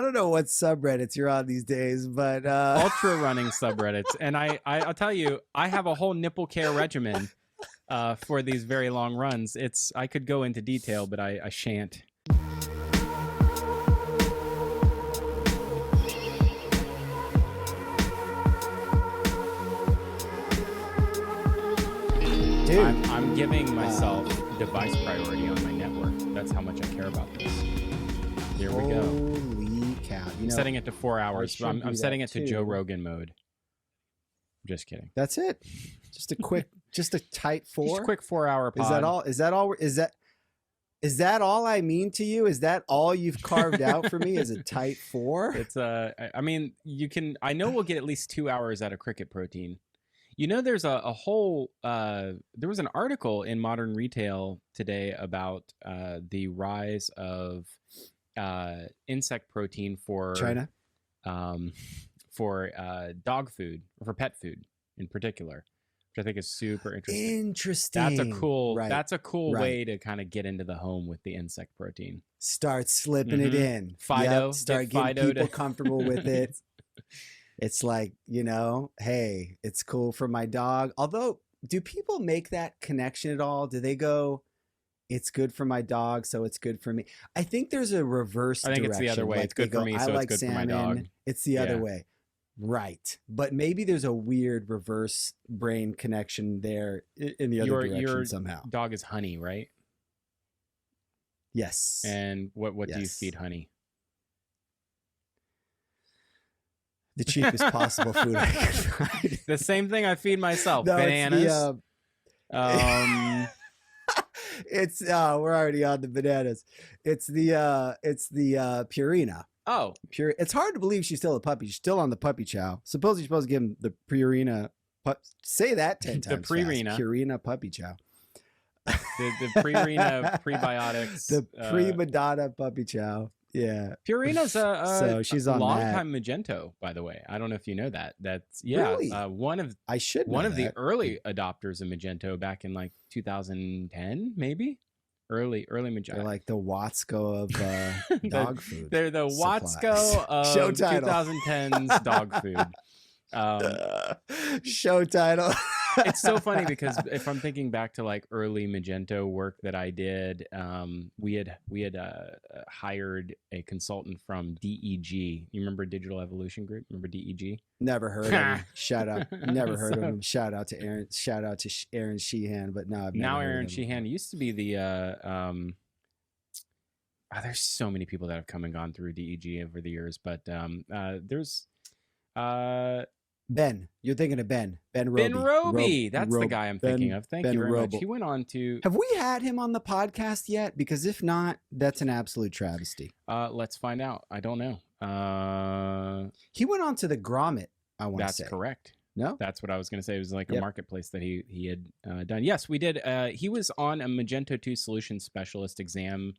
I don't know what subreddits you're on these days, but ultra running subreddits. And I'll tell you, I have a whole nipple care regimen for these very long runs. I could go into detail, but I shan't. dude, I'm giving myself device priority on my network. That's how much I care about this. Here we go. Holy cow! I'm setting it to 4 hours. I'm setting it to too. Joe Rogan mode. I'm just kidding. That's it. Just a quick, just a tight 4. Just a quick 4 hour pod. Is that all? Is that all? Is that all I mean to you? Is that all you've carved out for me? Is a tight 4? It's I mean, you can. I know we'll get at least 2 hours out of cricket protein. You know, there's a whole. There was an article in Modern Retail today about the rise of insect protein for China, for dog food or for pet food in particular, which I think is super interesting. Interesting. That's a cool. Right. That's a cool way to kind of get into the home with the insect protein. Start slipping it in. Fido. Yep. Start Get getting Fido people comfortable with it. It's like, you know, hey, it's cool for my dog. Although, do people make that connection at all? Do they go, it's good for my dog, so it's good for me? I think there's a reverse direction. I think it's the other way. Like it's good for me, so it's good for my dog. It's the other way. Right. But maybe there's a weird reverse brain connection there in the other direction somehow. Your dog is honey, right? Yes. And what do you feed honey? The cheapest possible food I can find. The same thing I feed myself. No, bananas. It's we're already on the bananas. It's the Purina. Oh, It's hard to believe she's still a puppy. She's still on the puppy chow. Supposedly you're supposed to give him the Purina. Say that 10 times. The Purina. Purina puppy chow. The Purina prebiotics. The pre-Madonna puppy chow. Yeah. Purina's so she's on long-time Magento, by the way. I don't know if you know that. That's really? One of the early adopters of Magento back in like 2010, maybe. Early Magento. They're like the Watsco of dog food. They're the Watsco of 2010's dog food. Show title. It's so funny because if I'm thinking back to like early Magento work that I did, we had hired a consultant from DEG. You remember Digital Evolution Group? Remember DEG? Never heard of him. Shout out. Never heard of him. Shout out to Aaron. Shout out to Aaron Sheehan. But no, now Aaron Sheehan used to be the. There's so many people that have come and gone through DEG over the years, but there's. Ben, you're thinking of Ben Roby. Ben Roby, that's the guy I'm thinking of. Thank you very much. He went on to. Have we had him on the podcast yet? Because if not, that's an absolute travesty. Let's find out. I don't know. He went on to the Grommet. I want to say that's correct. No, that's what I was going to say. It was like a marketplace that he had done. Yes, we did. He was on a Magento 2 solution specialist exam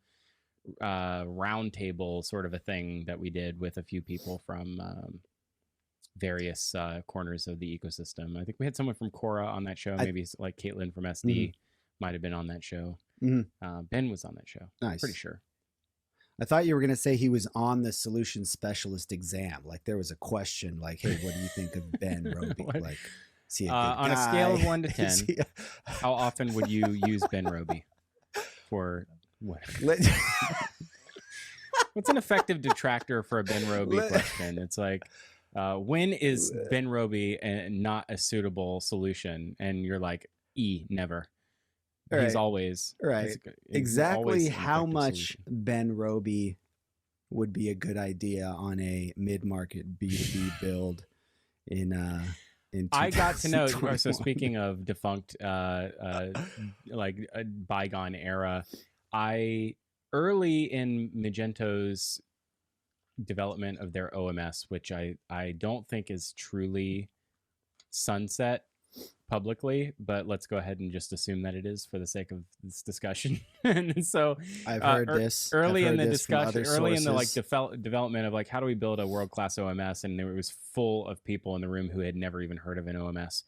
roundtable sort of a thing that we did with a few people from. Various corners of the ecosystem. I think we had someone from Quora on that show. Maybe like Caitlin from SD might have been on that show. Ben was on that show. Nice. Pretty sure. I thought you were going to say he was on the solution specialist exam. Like there was a question like, hey, what do you think of Ben Roby? Like, is he a good on guy? a scale of 1 to 10, how often would you use Ben Roby for what? What's an effective detractor for a Ben Roby question? It's like, when is Ben Roby not a suitable solution? And you're like, never. Right. He's always right. He's exactly always how much solution. Ben Roby would be a good idea on a mid-market B2B build in I got to know. So speaking of defunct, like a bygone era, early in Magento's development of their OMS, which I don't think is truly sunset publicly, but let's go ahead and just assume that it is for the sake of this discussion. And so I've heard this early in the discussion, early in the like development of like how do we build a world-class OMS, and it was full of people in the room who had never even heard of an OMS.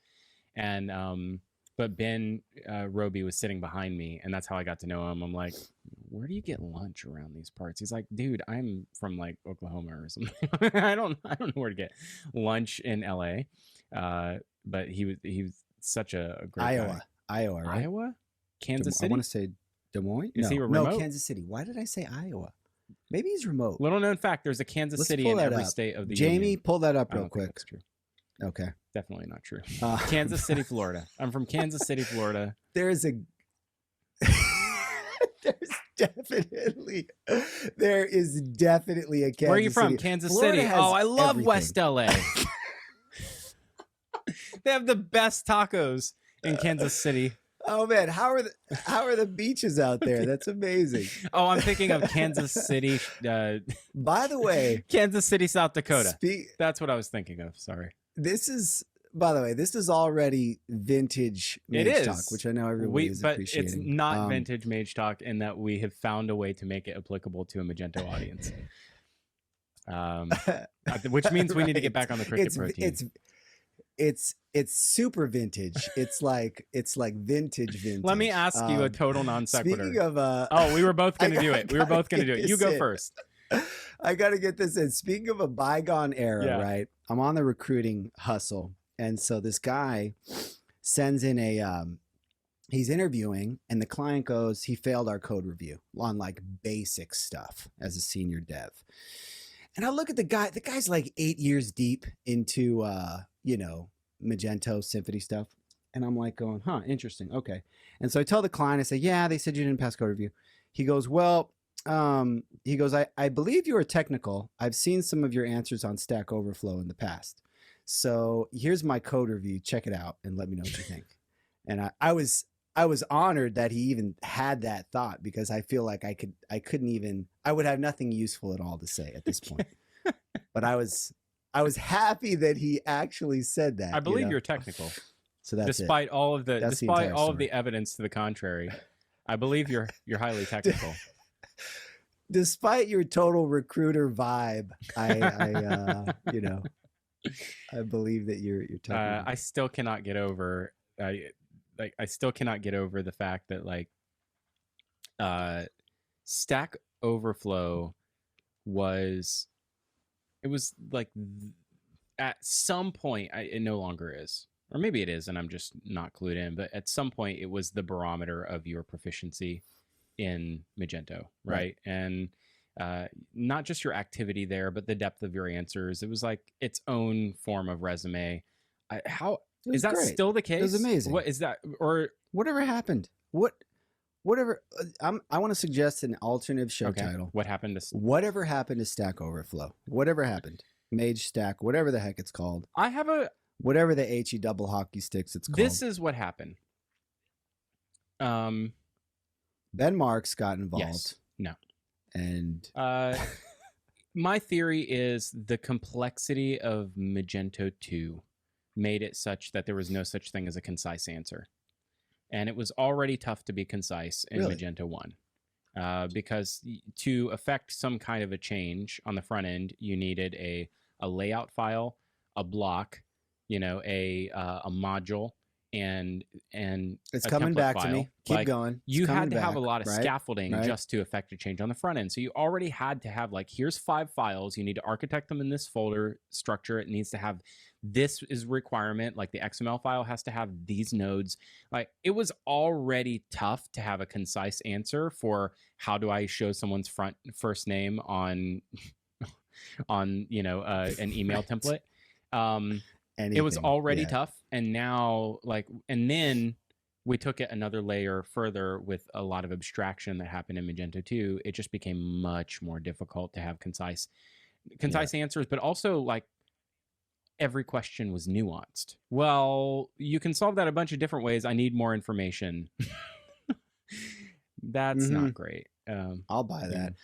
And But Ben Roby was sitting behind me, and that's how I got to know him. I'm like, where do you get lunch around these parts? He's like, dude, I'm from like Oklahoma or something. I don't know where to get lunch in LA. But he was such a great Iowa, guy. Iowa, right? Iowa, Kansas City. I want to say Des Moines. Is he remote? No, Kansas City. Why did I say Iowa? Maybe he's remote. Little known fact: there's a Kansas City in every state of the Jamie, union. pull that up I real don't think quick. that's true. Okay. Definitely not true. Kansas City, Florida. I'm from Kansas City, Florida. There's definitely a Kansas City. Where are you from? City. Kansas Florida City. Oh, I love everything. West LA. They have the best tacos in Kansas City. Oh man, how are the beaches out there? That's amazing. Oh, I'm thinking of Kansas City. By the way, Kansas City, South Dakota. That's what I was thinking of. Sorry. This is already vintage Mage Talk, which I know everybody is appreciating. It's not vintage Mage Talk in that we have found a way to make it applicable to a Magento audience. Which means we need to get back on the Cricket Pro team. It's super vintage. It's like vintage. Let me ask you a total non sequitur. Speaking of we were both going to do it. We were both going to do it. You go first. I got to get this in. Speaking of a bygone era, right? I'm on the recruiting hustle. And so this guy sends in he's interviewing, and the client goes, he failed our code review on like basic stuff as a senior dev. And I look at the guy's like 8 years deep into, Magento Symphony stuff. And I'm like going, interesting. Okay. And so I tell the client, I say, yeah, they said you didn't pass code review. He goes, well, I believe you are technical. I've seen some of your answers on Stack Overflow in the past. So here's my code review. Check it out and let me know what you think. And I was honored that he even had that thought, because I feel like I would have nothing useful at all to say at this point. But I was happy that he actually said that. I believe you're technical. So that's despite it. all of Despite all of the evidence to the contrary, I believe you're highly technical. Despite your total recruiter vibe, I believe that you're technical. I still cannot get over I still cannot get over the fact that Stack Overflow was at some point it no longer is, or maybe it is and I'm just not clued in, but at some point it was the barometer of your proficiency in Magento, right? And not just your activity there, but the depth of your answers. It was like its own form of resume. Is that great. Still the case? It was amazing. What is that? Or whatever happened? Whatever. I want to suggest an alternative show title. What happened to? Whatever happened to Stack Overflow? Whatever happened? Mage Stack, whatever the heck it's called. Whatever the HE double hockey sticks it's called. This is what happened. Ben Marks got involved. Yes. No. And my theory is the complexity of Magento 2 made it such that there was no such thing as a concise answer. And it was already tough to be concise in Magento 1. Because to affect some kind of a change on the front end, you needed a layout file, a block, a module, and it's coming back to me. Keep going. You had to have a lot of scaffolding just to affect a change on the front end. So you already had to have here's 5 files. You need to architect them in this folder structure. It needs to have this is requirement. Like the XML file has to have these nodes. It was already tough to have a concise answer for how do I show someone's first name on an email template. It was already tough, and now and then we took it another layer further with a lot of abstraction that happened in Magento 2. It just became much more difficult to have concise answers, but also every question was nuanced. Well, you can solve that a bunch of different ways. I need more information. That's not great. I'll buy that.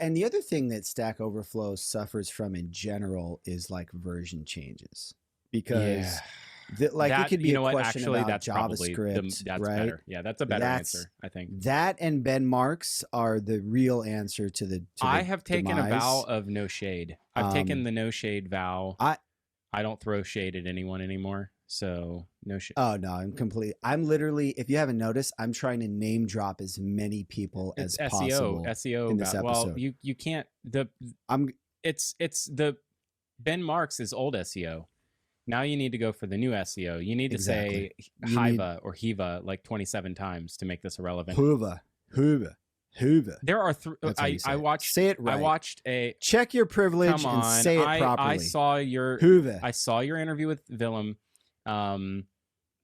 And the other thing that Stack Overflow suffers from in general is version changes, because it could be a question about JavaScript, that's right? Better. Yeah, that's a better answer, I think. That and Ben Marks are the real answer to the. I have taken a vow of no shade. I've taken the no shade vow. I don't throw shade at anyone anymore. So no shit. Oh no, I'm literally, if you haven't noticed, I'm trying to name drop as many people It's as possible SEO. in this Well, episode. you can't. I'm It's the Ben Marks is old SEO. Now you need to go for the new SEO. You need to say Hyva or Hyva like 27 times to make this irrelevant. Hoover. There are I watched. Say it right. I watched a. Check your privilege and say it properly. I saw your. Hoover. I saw your interview with Willem.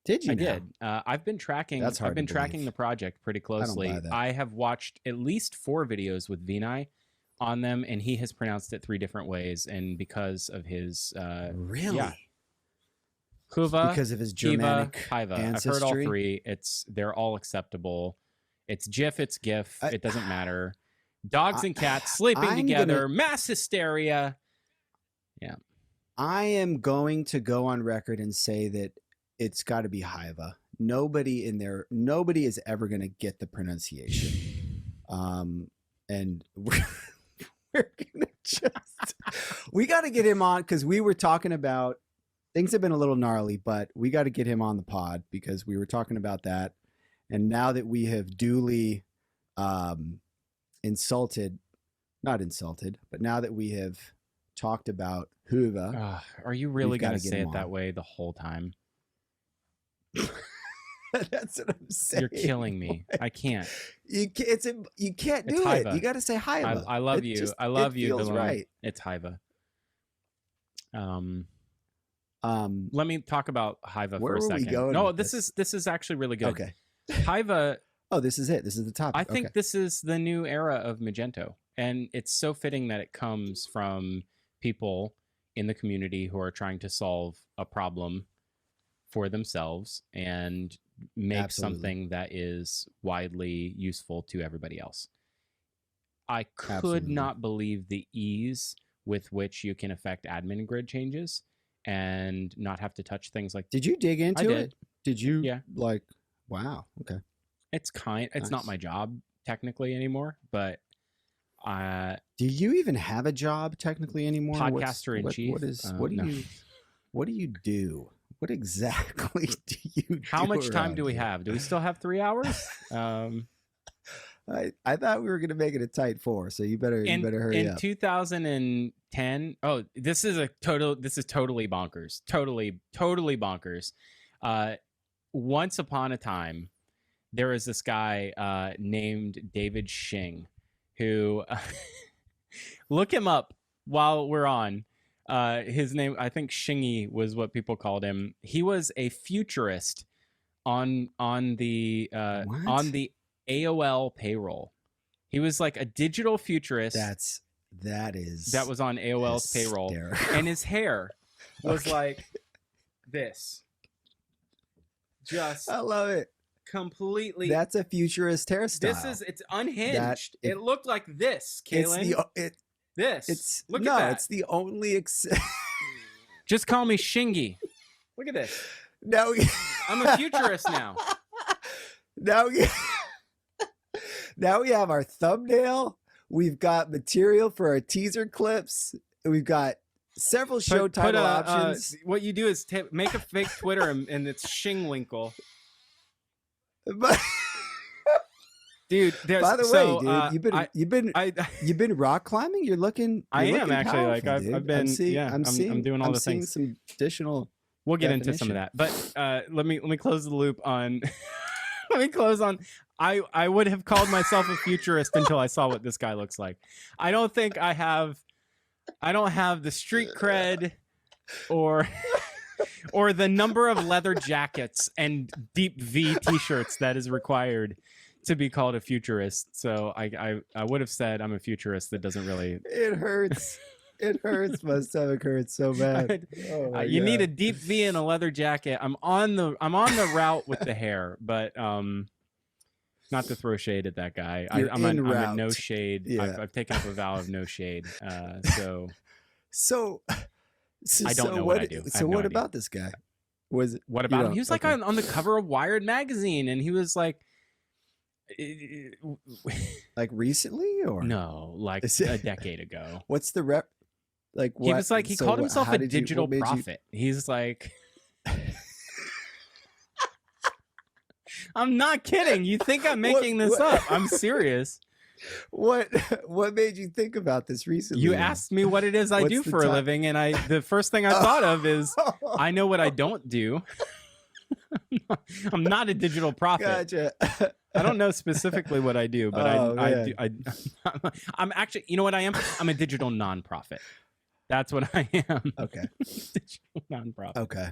Did you? I did. I've been tracking. That's hard I've been to tracking believe. the project pretty closely. I don't buy that. I have watched at least 4 videos with Vinay on them, and he has pronounced it 3 different ways. And because of his really, yeah. Huva, because of his Germanic Hyva. ancestry. I've heard all 3. They're all acceptable. It's GIF, it's GIF. It doesn't matter. Dogs and cats sleeping together, mass hysteria. Yeah. I am going to go on record and say that it's got to be Hyva. Nobody is ever going to get the pronunciation. And we're gonna we got to get him on, because we were talking about, things have been a little gnarly, but we got to get him on the pod because we were talking about that. And now that we have duly not insulted, but now that we have talked about Hyva. Are you really going to say it that way the whole time? That's what I'm saying. You're killing me. I can't. You can't do it. You got to say Hyva. I love you. I love you. Feels right. It's Hyva. Let me talk about Hyva for a second. No, this is actually really good. Okay. Hyva. Oh, this is it. This is the topic. I think this is the new era of Magento, and it's so fitting that it comes from people in the community who are trying to solve a problem for themselves and make something that is widely useful to everybody else. I could not believe the ease with which you can affect admin grid changes and not have to touch things like. Did you dig into it? Did you? Yeah. Like, wow. Okay. It's not my job technically anymore, but do you even have a job technically anymore? Podcaster in chief. What do you do? What exactly do you do? How much time do we have? Do we still have 3 hours? I thought we were going to make it a tight 4, so you better hurry up. In 2010, this is totally bonkers. Totally bonkers. Once upon a time, there was this guy named David Shing who look him up while we're on. His name, I think Shingy was what people called him. He was a futurist on the AOL payroll. He was like a digital futurist. That was on AOL's payroll, and his hair was like this. I love it. Completely. That's a futurist hairstyle. It's unhinged. It looked like this, Kalen. Look at that. It's the only Just call me Shingy. Look at this. No, I'm a futurist now. Now we have our thumbnail. We've got material for our teaser clips. We've got several show title options. What you do is make a fake Twitter and it's Shingwinkle. But dude, by the way, dude, you've been rock climbing. You're looking. I am looking actually powerful, like I've been. I'm doing all the things. Some additional. We'll get into some of that, but let me close the loop on. Let me close on. I would have called myself a futurist until I saw what this guy looks like. I don't have the street cred or the number of leather jackets and deep V t-shirts that is required to be called a futurist. So I would have said I'm a futurist. That doesn't really. It hurts. It hurts. My stomach hurts so bad. You need a deep V and a leather jacket. I'm on the route with the hair, but not to throw shade at that guy. I'm a no shade. Yeah. I've taken up a vow of no shade. So I don't know what I do. So what about this guy? What about him? He was like on the cover of Wired magazine, and he was like recently or no, like a decade ago. What's the rep? Like what? He was like he called himself a digital prophet. He's like I'm not kidding. You think I'm making this up? I'm serious. What made you think about this recently? You asked me what it is I do for a living, and the first thing I thought of is I know what I don't do. I'm not a digital prophet. Gotcha. I don't know specifically what I do, but I'm actually, you know what I am? I'm a digital nonprofit. That's what I am. Okay. Digital nonprofit. Okay.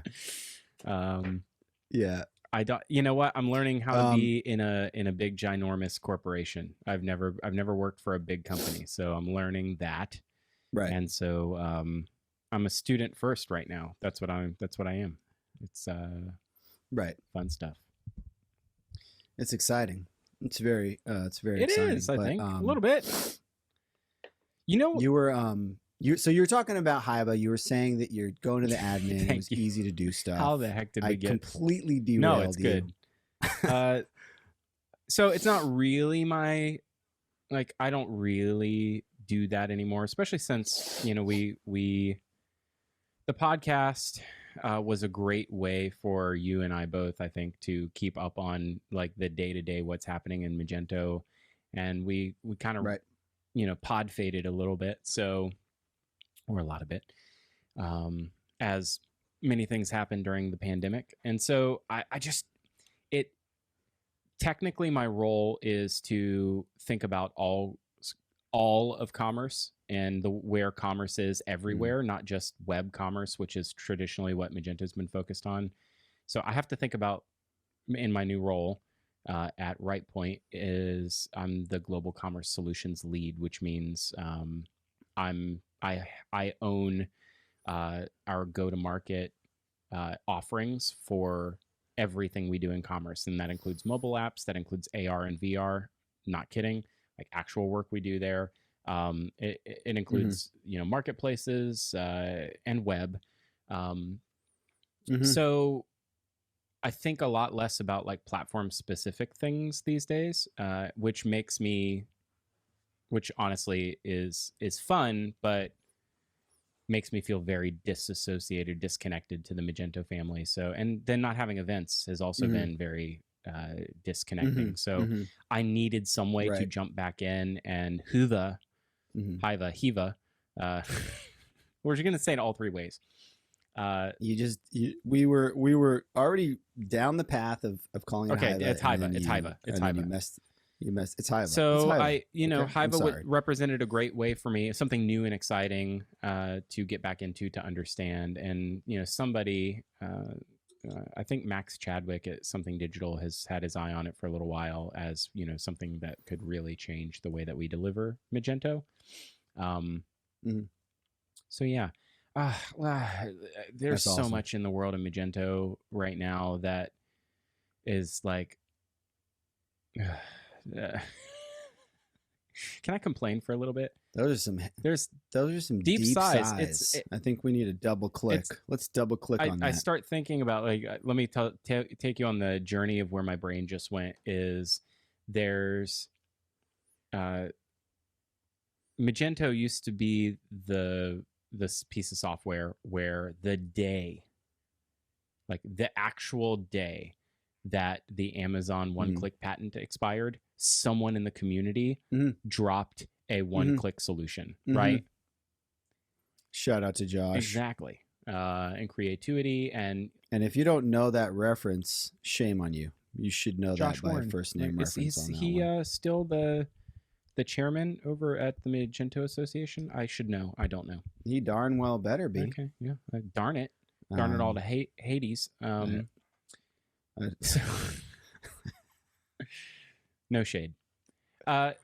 Yeah. I don't. You know what? I'm learning how to be in a big ginormous corporation. I've never worked for a big company, so I'm learning that. Right. And so I'm a student first right now. That's what I am. It's right. Fun stuff. It's exciting. It's very exciting. It is, I think, a little bit. You know, you were so you were talking about Hyva. You were saying that you're going to the admin. It was easy to do stuff. How the heck did we get? Completely derailed. No, it's good. So it's not really my, like, I don't really do that anymore, especially since, you know, the podcast was a great way for you and I both, I think, to keep up on like the day-to-day what's happening in Magento, and we kind of you know, pod faded a little bit, so, or a lot of it, as many things happened during the pandemic. And so I just, technically my role is to think about all of commerce and where commerce is everywhere, not just web commerce, which is traditionally what Magento's been focused on. So I have to think about, in my new role at RightPoint, is I'm the global commerce solutions lead, which means I own our go-to-market offerings for everything we do in commerce, and that includes mobile apps, that includes AR and VR. Not kidding, like actual work we do there. It includes you know, marketplaces and web. So I think a lot less about like platform specific things these days, which honestly is fun, but makes me feel very disassociated, disconnected to the Magento family. So, and then not having events has also been very disconnecting. So I needed some way to jump back in, and Hyva, we're going to say it all three ways. We were already down the path of calling it Hyva. It's Hyva. It's Hyva. It's Hyva. You messed. It's Hyva. So it's Hyva. Hyva represented a great way for me, something new and exciting to get back into, to understand. And you know, somebody, I think Max Chadwick at Something Digital has had his eye on it for a little while, as you know, something that could really change the way that we deliver Magento. So yeah. There's so much in the world of Magento right now that is like, can I complain for a me bit? Those are some deep sighs. I think we need to double click. Let's double click on that. I start thinking about, like, let me take you on the journey of where my brain just went. Is there's Magento used to be this piece of software where the actual day that the Amazon one-click patent expired, someone in the community dropped a one-click solution, right? Shout out to Josh. Exactly. And creativity. And if you don't know that reference, shame on you. You should know Josh that by Warren. first name reference on that he one. Still the chairman over at the Magento Association? I should know. I don't know. He darn well better be. Okay, yeah. Darn it. Darn it all to Hades. So, no shade. But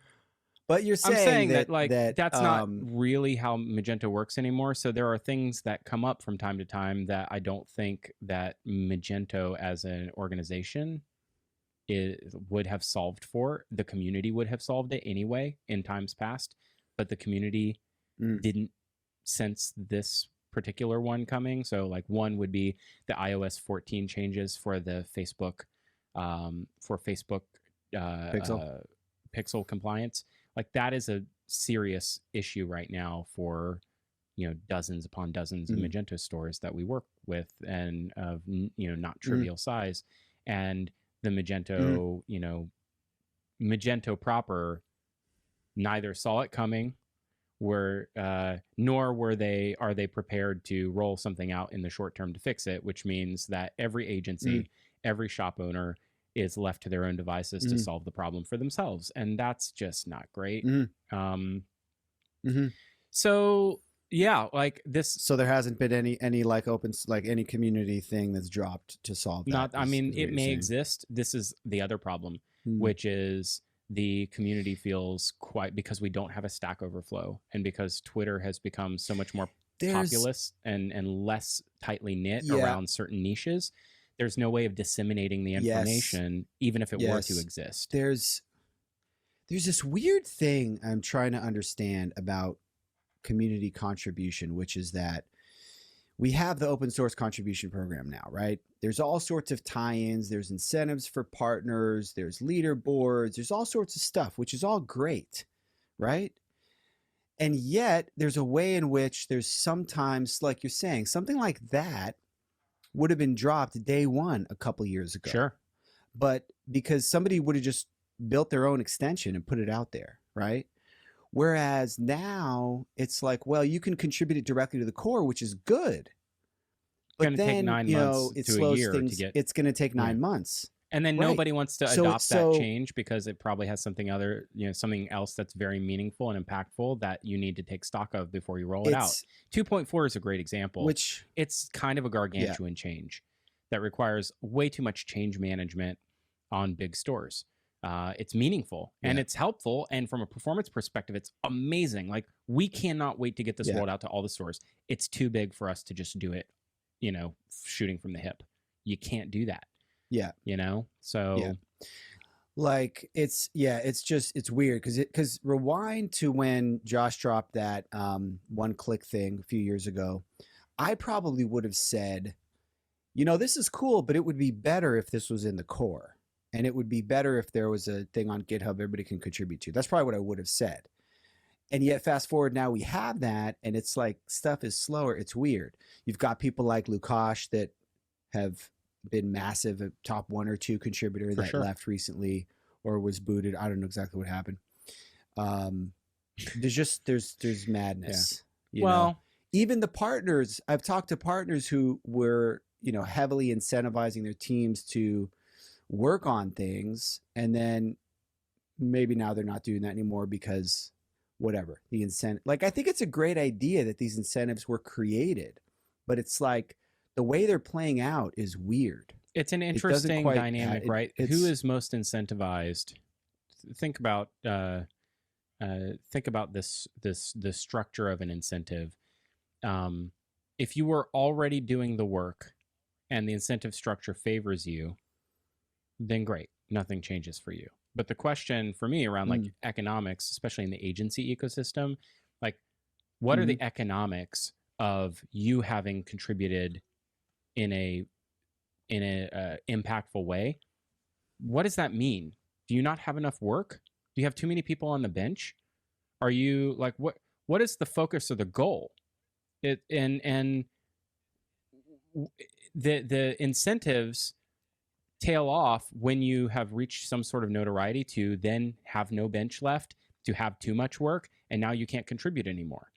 you're saying, I'm saying that like that's not really how Magento works anymore. So there are things that come up from time to time that I don't think that Magento as an organization would have solved for. The community would have solved it anyway in times past, but the community didn't sense this particular one coming. So like one would be the iOS 14 changes for the Facebook pixel compliance. Like that is a serious issue right now for, you know, dozens upon dozens of Magento stores that we work with, and of, you know, not trivial size. And the Magento, Magento proper neither saw it coming, nor are they prepared to roll something out in the short term to fix it, which means that every agency, every shop owner is left to their own devices to solve the problem for themselves, and that's just not great. So yeah, like this. So there hasn't been any like any community thing that's dropped to solve that. It may exist. This is the other problem, which is the community feels because we don't have a Stack Overflow, and because Twitter has become so much more populous and less tightly knit around certain niches. There's no way of disseminating the information, even if it were to exist. There's this weird thing I'm trying to understand about community contribution, which is that we have the open source contribution program now, right? There's all sorts of tie-ins, there's incentives for partners, there's leaderboards, there's all sorts of stuff, which is all great, right? And yet there's a way in which there's sometimes, like you're saying, something like that would have been dropped day one a couple years ago. Sure. But because somebody would have just built their own extension and put it out there, right? Whereas now it's like, well, you can contribute it directly to the core, which is good. But then, take 9 months it to slows a year things. to get. It's going to take 9 months. And then nobody wants to So adopt that change because it probably has something else that's very meaningful and impactful that you need to take stock of before you roll it out. 2.4 is a great example. Which it's kind of a gargantuan change that requires way too much change management on big stores. It's meaningful and it's helpful. And from a performance perspective, it's amazing. Like, we cannot wait to get this rolled out to all the stores. It's too big for us to just do it, shooting from the hip. You can't do that. Yeah. So like it's weird because rewind to when Josh dropped that one click thing a few years ago, I probably would have said, this is cool, but it would be better if this was in the core. And it would be better if there was a thing on GitHub everybody can contribute to. That's probably what I would have said. And yet fast forward now we have that, and it's like stuff is slower. It's weird. You've got people like Lukash that have been massive, a top 1 or 2 contributor that left recently or was booted. I don't know exactly what happened. There's madness. Well, even the partners, I've talked to partners who were, heavily incentivizing their teams to work on things, and then maybe now they're not doing that anymore because whatever the incentive. Like, I think it's a great idea that these incentives were created, but it's like the way they're playing out is weird. It's an interesting dynamic, right? Who is most incentivized? Think about the structure of an incentive. If you were already doing the work and the incentive structure favors you, then great, nothing changes for you. But the question for me around like economics, especially in the agency ecosystem, like, what are the economics of you having contributed in a impactful way? What does that mean? Do you not have enough work? Do you have too many people on the bench? Are you like, what is the focus or the goal? The incentives tail off when you have reached some sort of notoriety to then have no bench left, to have too much work, and now you can't contribute anymore.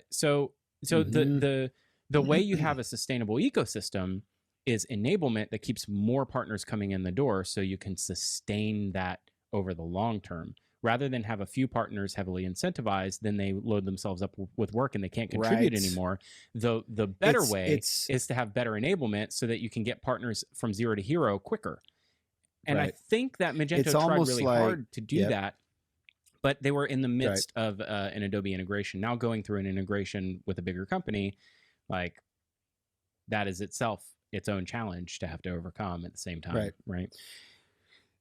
So the way you have a sustainable ecosystem is enablement that keeps more partners coming in the door, so you can sustain that over the long term, rather than have a few partners heavily incentivized, then they load themselves up with work and they can't contribute anymore. The better way is to have better enablement so that you can get partners from zero to hero quicker. And I think that Magento tried really hard to do that, but they were in the midst of an Adobe integration. Now going through an integration with a bigger company, like, that is itself its own challenge to have to overcome at the same time. Right.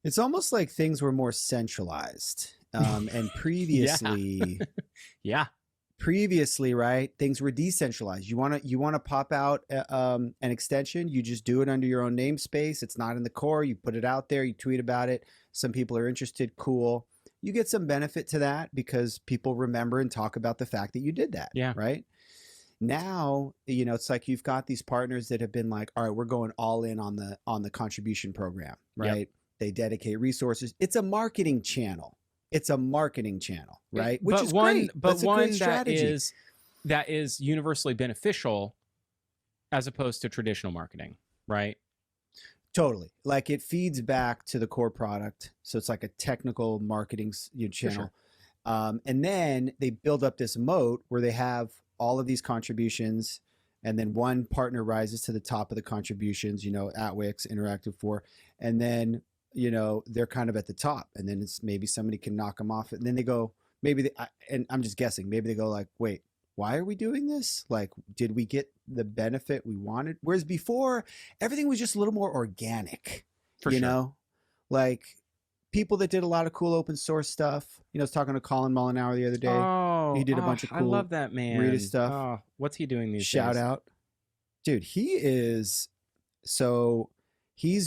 It's almost like things were more centralized. And previously, previously, right, things were decentralized. You want to pop out an extension, you just do it under your own namespace. It's not in the core. You put it out there, you tweet about it. Some people are interested. Cool. You get some benefit to that because people remember and talk about the fact that you did that. Yeah. Right. Now, it's like you've got these partners that have been like, all right, we're going all in on the contribution program, right? Yep. They dedicate resources. It's a marketing channel. Right? Which is great. But that's one that is universally beneficial as opposed to traditional marketing, right? Totally. Like it feeds back to the core product. So it's like a technical marketing channel. Sure. And then they build up this moat where they have all of these contributions, and then one partner rises to the top of the contributions, Atwix, Interactive 4, and then, they're kind of at the top, and then it's maybe somebody can knock them off, and then they go, and I'm just guessing, maybe they go like, wait, why are we doing this? Like, did we get the benefit we wanted? Whereas before, everything was just a little more organic, like people that did a lot of cool open source stuff. I was talking to Colin Mollenauer the other day. Oh, he did a bunch of cool, I love that man. Rita stuff. Oh, what's he doing these days? Shout out. Dude, he's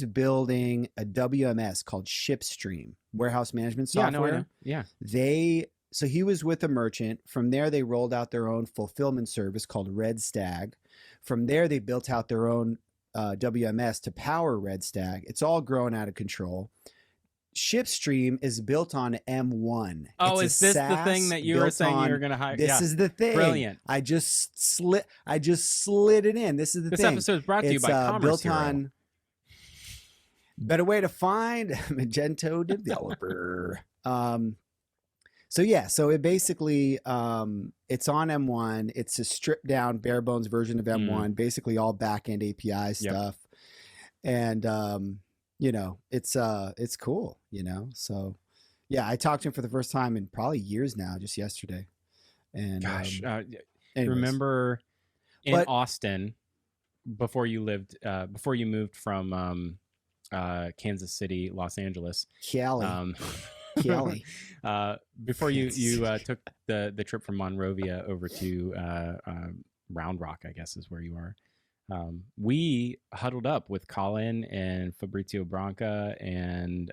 building a WMS called ShipStream, warehouse management software. Yeah. So he was with a merchant. From there, they rolled out their own fulfillment service called Red Stag. From there, they built out their own WMS to power Red Stag. It's all grown out of control. ShipStream is built on M1. Oh, is this the thing that you were saying you were going to hire? This is the thing. Brilliant. I just slid it in. This is the thing. This episode is brought to you by Commerce built on better way to find Magento developer. So it basically it's on M1. It's a stripped down bare bones version of M1, basically all back-end API stuff. And it's cool, So yeah, I talked to him for the first time in probably years now, just yesterday. And gosh, remember in Austin before you moved from Kansas City, Los Angeles. Cali. Before you took the trip from Monrovia over to Round Rock, I guess is where you are. We huddled up with Colin and Fabrizio Branca and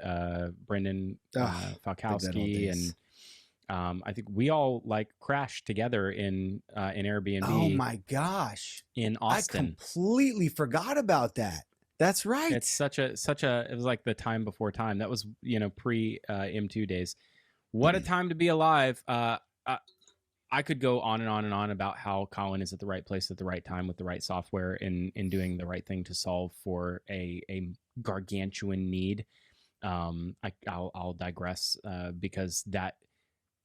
Brendan Falkowski, and I think we all crashed together in an Airbnb. Oh my gosh! In Austin, I completely forgot about that. That's right. It's such a it was like the time before time. That was pre M2 days. What a time to be alive. I could go on and on and on about how Colin is at the right place at the right time with the right software in doing the right thing to solve for a gargantuan need. I'll digress because that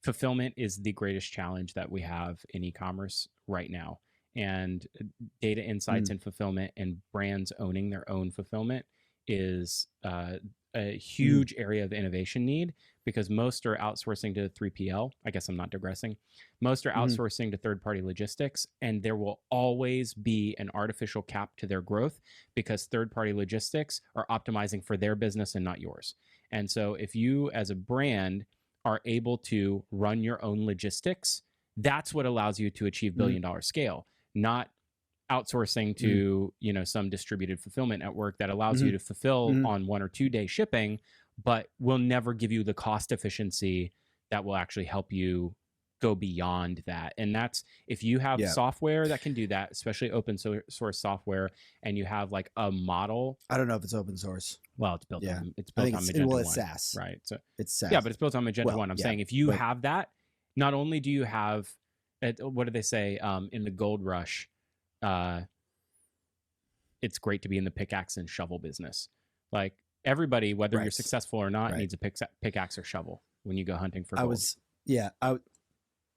fulfillment is the greatest challenge that we have in e-commerce right now. And data insights and fulfillment and brands owning their own fulfillment is a huge area of innovation need, because most are outsourcing to 3PL. I guess I'm not digressing. Most are outsourcing to third-party logistics, and there will always be an artificial cap to their growth because third-party logistics are optimizing for their business and not yours. And so if you as a brand are able to run your own logistics, that's what allows you to achieve billion-dollar scale, not outsourcing to some distributed fulfillment network that allows you to fulfill on 1 or 2 day shipping, but will never give you the cost efficiency that will actually help you go beyond that. And that's if you have software that can do that, especially open source software, and you have like a model. I don't know if it's open source. Well, it's built on Magento 1. It's SaaS, right? So it's SaaS. Yeah, but it's built on Magento 1. I'm saying if you have that, not only do you have what do they say in the gold rush? It's great to be in the pickaxe and shovel business. Like everybody, whether you're successful or not, needs a pickaxe or shovel when you go hunting for gold.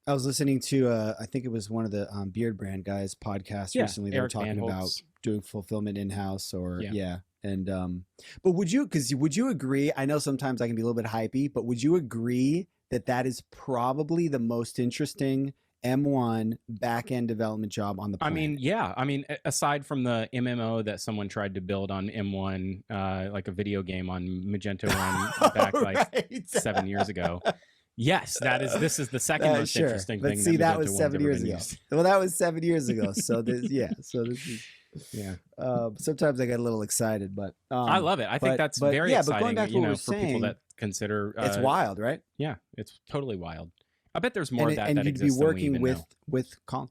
I was listening to I think it was one of the Beard Brand guys podcasts recently. They were talking about doing fulfillment in-house and but would you agree? I know sometimes I can be a little bit hypey, but would you agree that is probably the most interesting M1 back-end development job on the planet? I mean, aside from the MMO that someone tried to build on M1, like a video game on Magento 1 back 7 years ago. Yes, this is the second most interesting thing. See, that was 7 years ago. Well, that was 7 years ago. So this is sometimes I get a little excited, but I love it. I think that's very exciting. But going back to what we're saying, people that consider it's wild, right? Yeah, it's totally wild. I bet there's more of that exists you'd be working with Colin.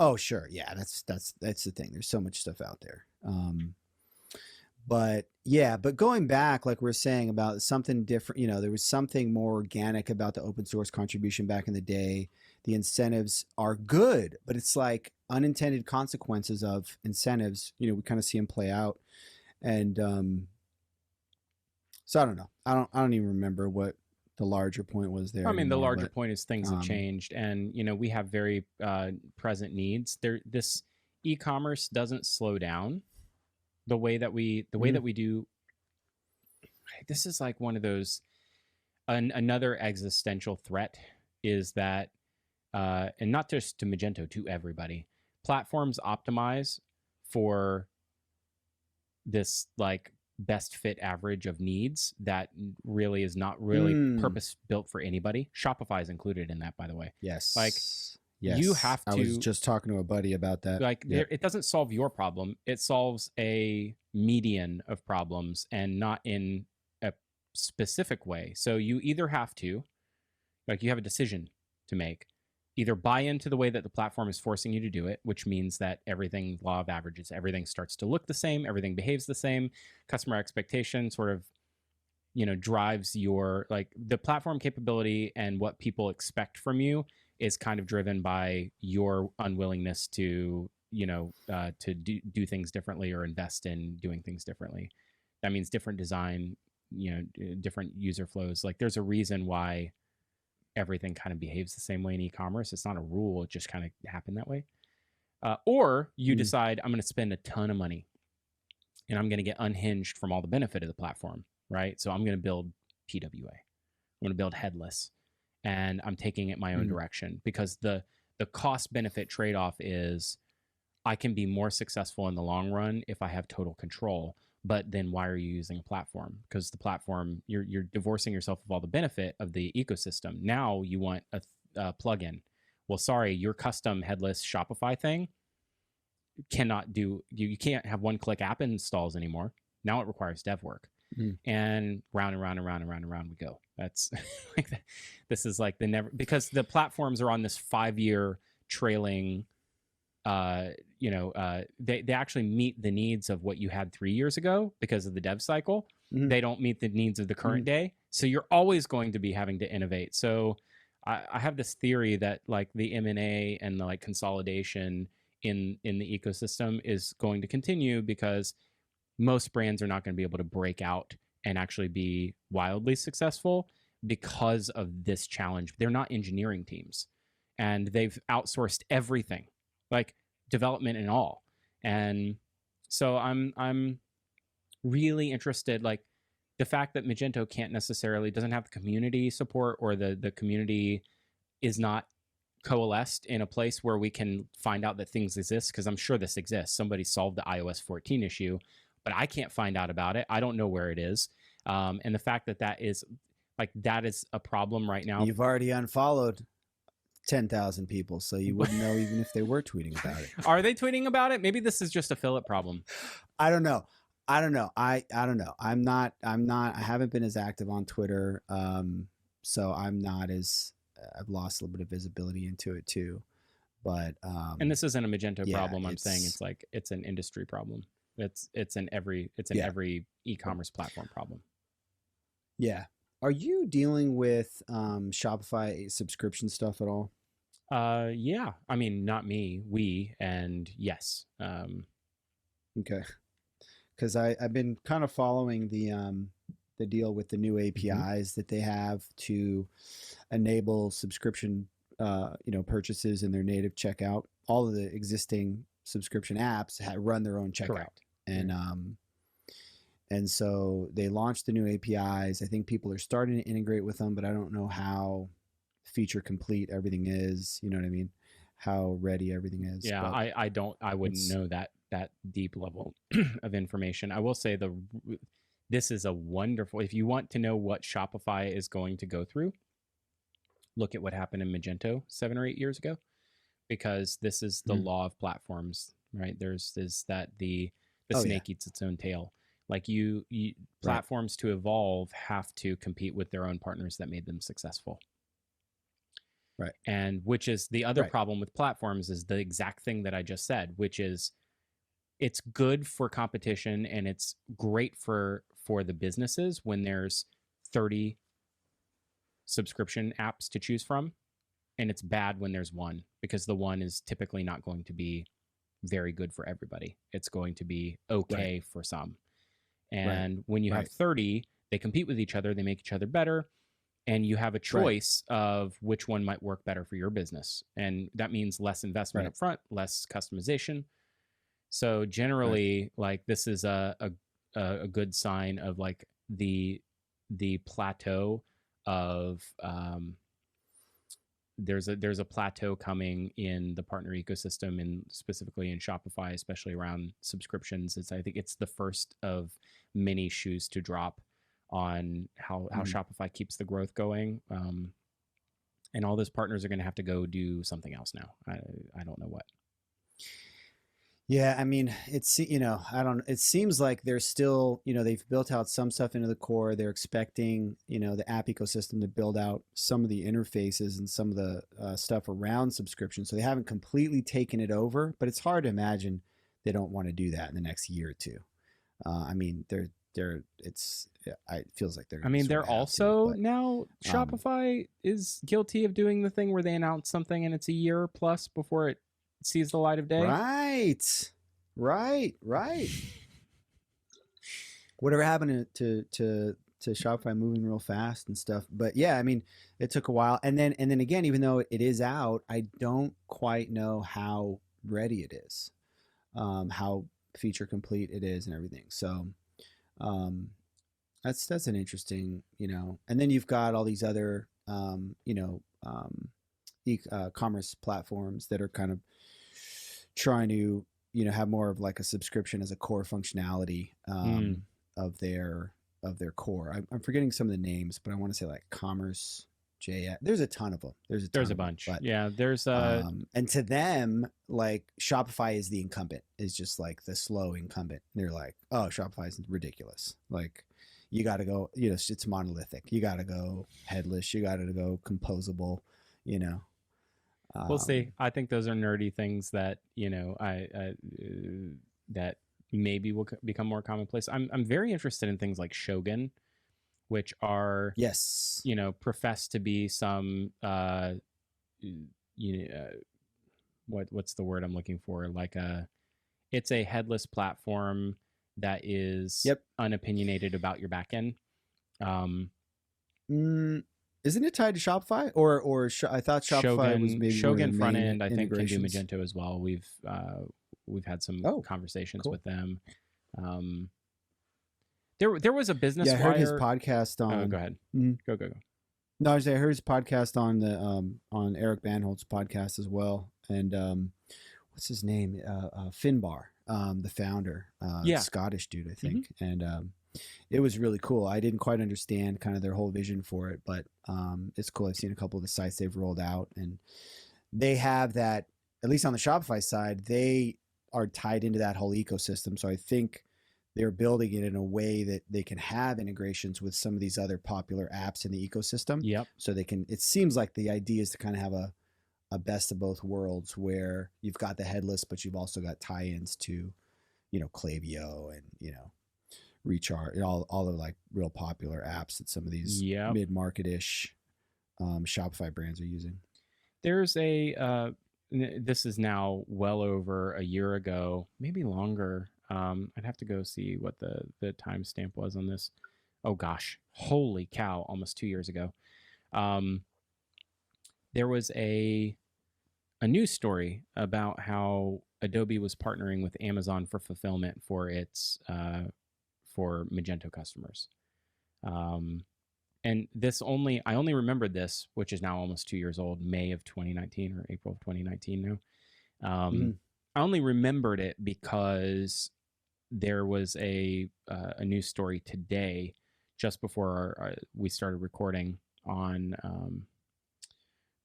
Oh, sure. Yeah, that's the thing. There's so much stuff out there. But yeah, but going back, like we're saying about something different, you know, there was something more organic about the open source contribution back in the day. The incentives are good, but it's like unintended consequences of incentives. You know, we kind of see them play out, and so I don't know. I don't even remember what the larger point was there. I mean, the anymore, larger but, point is things have changed, and you know, we have very present needs. This e-commerce doesn't slow down the way that we do. This is like one of those. Another existential threat is that, and not just to Magento, to everybody, platforms optimize for this like best fit average of needs that really is not really purpose built for anybody. Shopify is included in that, by the way. Yes. Like, yes. You have to. I was just talking to a buddy about that. Like, it doesn't solve your problem. It solves a median of problems, and not in a specific way. So you either have to, like, you have a decision to make. Either buy into the way that the platform is forcing you to do it, which means that everything, law of averages, everything starts to look the same, everything behaves the same, customer expectation sort of, you know, drives your, like, the platform capability and what people expect from you is kind of driven by your unwillingness to, you know, to do things differently or invest in doing things differently. That means different design, you know, different user flows. Like, there's a reason why everything kind of behaves the same way in e-commerce. It's not a rule. It just kind of happened that way. Or you decide, I'm going to spend a ton of money and I'm going to get unhinged from all the benefit of the platform, right? So I'm going to build PWA. I'm going to build Headless, and I'm taking it my own direction, because the cost benefit trade-off is I can be more successful in the long run if I have total control. But then why are you using a platform? Because the platform, you're divorcing yourself of all the benefit of the ecosystem. Now you want a plugin. Well, sorry, your custom headless Shopify thing cannot do. You can't have one-click app installs anymore. Now it requires dev work, and round and round and round and round and round we go. That's like this is like the never, because the platforms are on this 5-year trailing. They actually meet the needs of what you had 3 years ago because of the dev cycle. They don't meet the needs of the current day. So you're always going to be having to innovate. So I have this theory that like the M&A and the like consolidation in the ecosystem is going to continue, because most brands are not going to be able to break out and actually be wildly successful because of this challenge. They're not engineering teams, and they've outsourced everything, like development and all. And so I'm really interested, like the fact that Magento doesn't have the community support, or the community is not coalesced in a place where we can find out that things exist, because I'm sure this exists. Somebody solved the iOS 14 issue, but I can't find out about it. I don't know where it is. And the fact that is a problem right now. You've already unfollowed 10,000 people, so you wouldn't know even if they were tweeting about it. Are they tweeting about it? Maybe this is just a Phillip problem. I don't know. I don't know. I haven't been as active on Twitter. So I've lost a little bit of visibility into it too. But and this isn't a Magento problem. I'm saying it's an industry problem. It's an every e-commerce platform problem. Yeah. Are you dealing with Shopify subscription stuff at all? Yeah. I mean, not me. And yes. Okay. Because I've been kind of following the deal with the new APIs that they have to enable subscription purchases in their native checkout. All of the existing subscription apps run their own checkout. Correct. And so they launched the new APIs. I think people are starting to integrate with them, but I don't know how feature complete everything is. You know what I mean? How ready everything is. Yeah, I wouldn't know that deep level of information. I will say this is a wonderful, if you want to know what Shopify is going to go through, look at what happened in Magento 7 or 8 years ago, because this is the law of platforms, right? There's that the snake eats its own tail. Like platforms to evolve have to compete with their own partners that made them successful. Right. And which is the other Right. problem with platforms is the exact thing that I just said, which is it's good for competition and it's great for the businesses when there's 30 subscription apps to choose from, and it's bad when there's one, because the one is typically not going to be very good for everybody. It's going to be okay Right. for some. Right. And when you have Right. 30, they compete with each other, they make each other better, and you have a choice of which one might work better for your business. And that means less investment up front, less customization. So generally, like, this is a good sign of like the plateau of there's a plateau coming in the partner ecosystem, and specifically in Shopify, especially around subscriptions. I think it's the first of many shoes to drop on how Shopify keeps the growth going. And all those partners are going to have to go do something else now. I don't know what. Yeah, I mean, it's, it seems like they're still, they've built out some stuff into the core. They're expecting, the app ecosystem to build out some of the interfaces and some of the stuff around subscription. So they haven't completely taken it over, but it's hard to imagine they don't want to do that in the next year or two. I mean, it feels like they're. I mean, they're also now Shopify is guilty of doing the thing where they announce something and it's a year plus before it sees the light of day. Right. Whatever happened to Shopify moving real fast and stuff. But yeah, I mean, it took a while. And then again, even though it is out, I don't quite know how ready it is, how feature complete it is and everything. So that's an interesting, and then you've got all these other, e-commerce platforms that are kind of trying to, have more of like a subscription as a core functionality of their core. I'm forgetting some of the names, but I want to say like Commerce JS. There's a ton of them. There's a bunch. But, yeah, there's and to them, like Shopify is the incumbent, is just like the slow incumbent. They're like, oh, Shopify is ridiculous. Like, you got to go, it's monolithic. You got to go headless. You got to go composable. We'll see. I think those are nerdy things that that maybe will become more commonplace. I'm very interested in things like Shogun, which are profess to be some what's the word I'm looking for? Like it's a headless platform that is unopinionated about your backend. Isn't it tied to Shopify, or I thought Shopify was maybe Shogun front end? I think can do Magento as well. We've had some conversations with them. There was a business. Yeah, I heard his podcast on. Oh, go ahead. Go. No, I heard his podcast on the on Eric Banholtz's podcast as well. And what's his name? Finbar, the founder, Scottish dude, I think. And it was really cool. I didn't quite understand kind of their whole vision for it, but it's cool. I've seen a couple of the sites they've rolled out, and they have that, at least on the Shopify side, they are tied into that whole ecosystem. So I think they're building it in a way that they can have integrations with some of these other popular apps in the ecosystem. Yep. So they can, it seems like the idea is to kind of have a best of both worlds, where you've got the headless, but you've also got tie-ins to, Klaviyo and, Recharge, all the like real popular apps that some of these mid-market-ish Shopify brands are using. There's this is now well over a year ago, maybe longer. I'd have to go see what the timestamp was on this. Oh gosh, holy cow, almost 2 years ago. There was a news story about how Adobe was partnering with Amazon for fulfillment for its for Magento customers. And I only remembered this, which is now almost 2 years old, May of 2019 or April of 2019 now. I only remembered it because there was a news story today, just before we started recording, on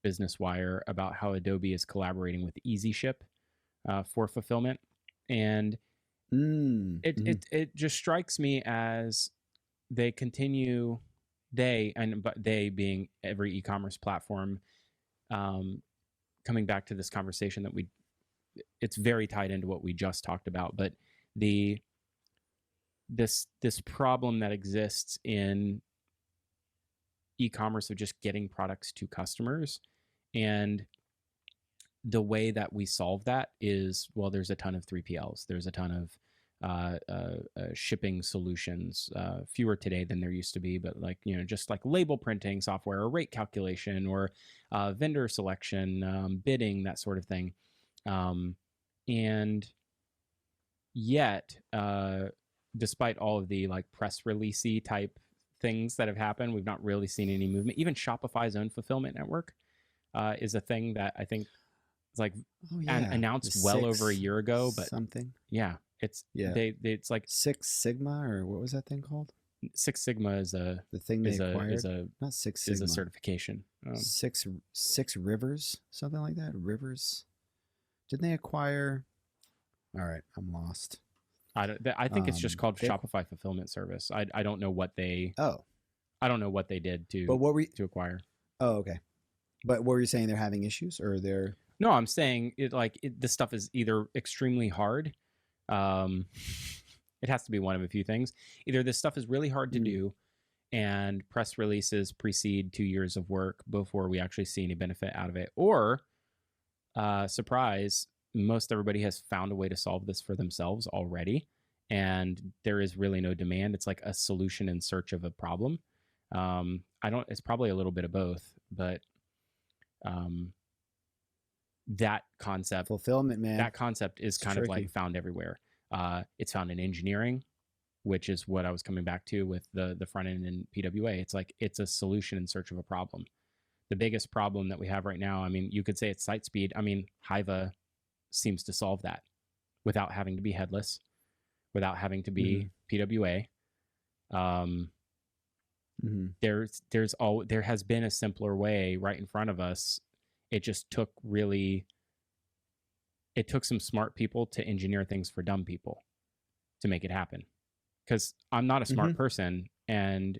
Business Wire, about how Adobe is collaborating with EasyShip for fulfillment. And it just strikes me as they being every e-commerce platform, coming back to this conversation that it's very tied into what we just talked about, but this problem that exists in e-commerce of just getting products to customers, and the way that we solve that is, well, there's a ton of 3PLs, there's a ton of shipping solutions, fewer today than there used to be, but like, just like label printing software or rate calculation or vendor selection, bidding, that sort of thing. And yet, despite all of the like press releasey type things that have happened, we've not really seen any movement. Even Shopify's own fulfillment network is a thing that I think is like announced well over a year ago, but something. Yeah. It's it's like Six Sigma, or what was that thing called? Six Sigma is the thing they acquired. Not Six Sigma. Is a certification. Six Rivers, something like that. Rivers. Didn't they acquire? All right, I'm lost. I think it's just called Shopify Fulfillment Service. I don't know what they. Oh. I don't know what they did to acquire. Oh, okay. But what were you saying? They're having issues, or they're? No, I'm saying this stuff is either extremely hard. It has to be one of a few things. Either this stuff is really hard to do, and press releases precede 2 years of work before we actually see any benefit out of it, or surprise, most everybody has found a way to solve this for themselves already, and there is really no demand. It's like a solution in search of a problem. It's probably a little bit of both, but that concept, fulfillment, man, that concept is kind of like found everywhere. It's found in engineering, which is what I was coming back to with the front end in PWA. It's like, it's a solution in search of a problem. The biggest problem that we have right now, I mean, you could say it's site speed. I mean, Hyva seems to solve that without having to be headless, without having to be PWA. There has been a simpler way right in front of us. It just took some smart people to engineer things for dumb people to make it happen. Because I'm not a smart person, and